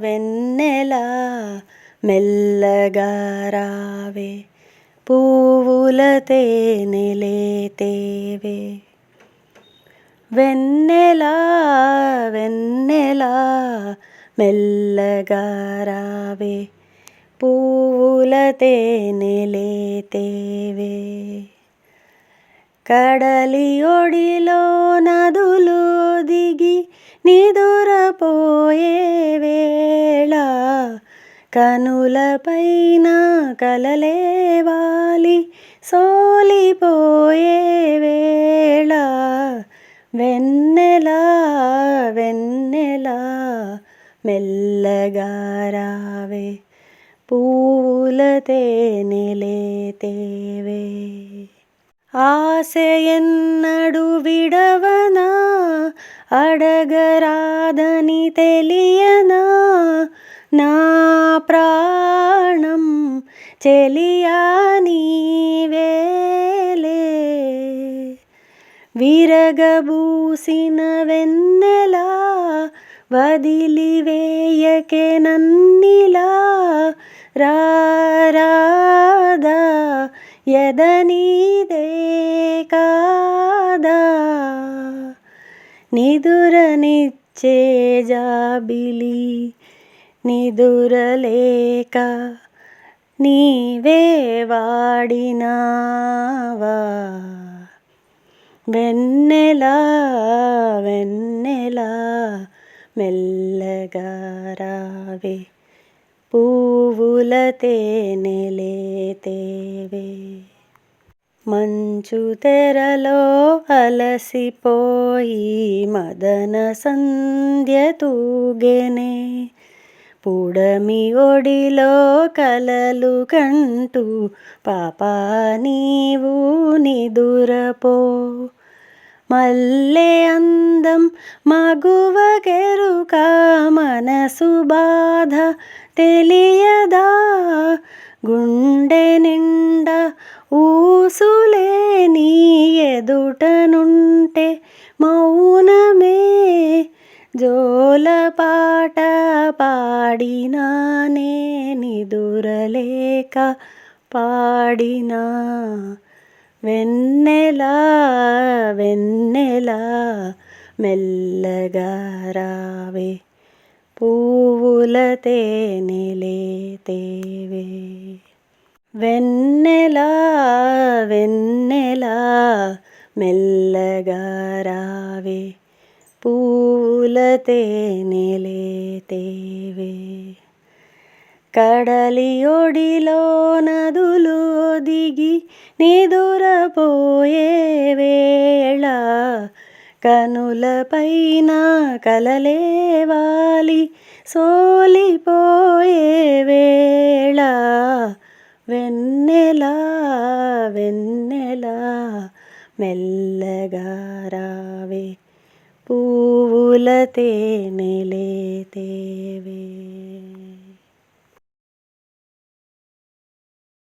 వెన్నెలా మెల్లగా రావే పువ్వుల తేనెలే తేవే. వెన్నెలా వెన్నెలా మెల్లగా రావే పువ్వుల తేనెలే తేవే. కడలి ఒడిలో నదులు దిగి నిదురపోయే వేళ కనులపైన కలలే వాలి సోలిపోయే వేళ వెన్నెలా వెన్నెలా మెల్లగా రావే పువ్వుల తేనెలే తేవే. ఆశ ఎన్నడు విడవనా అడగరాదని తెలియనా నా ప్రాణం చెలియా నీవేలే. విరగబూసిన వెన్నెలా వదిలివేయకే నన్నిలా రారాదా ఎదనీదే కాదా. నిదురనిచ్చే జాబిలి నిదురలేక నీవే వాడినావా. వెన్నెలా వెన్నెలా మెల్లగా రావే పువ్వుల తేనెలే తేవే. మంచు తెరలో అలసిపోయి మదన సంధ్య తూగెనే పుడమి ఒడిలో కలలు కంటూ పాపా నీవు నిదురపో. మల్లె అందం మగువ కెరుక మనసు బాధ తెలియదా. గుండె నిండా ఊసులే నీ ఎదుటనుంటే మౌనమే జోలపాట పాడినానే నిదురలేక పాడినా. వెన్నెలా వెన్నెలా మెల్లగా రావే పువ్వుల తేనెలే తేవే. వెన్నెలా వెన్నెలా మెల్లగా రావే పువ్వుల తేనెలే తేవే. కడలి ఒడిలో నదులు దిగి నిదురపోయే వేళ కనులపైన కలలే వాలి సోలిపోయే వేళ వెన్నెలా వెన్నెలా మెల్లగా రావే పువ్వుల తేనెలే తేవే.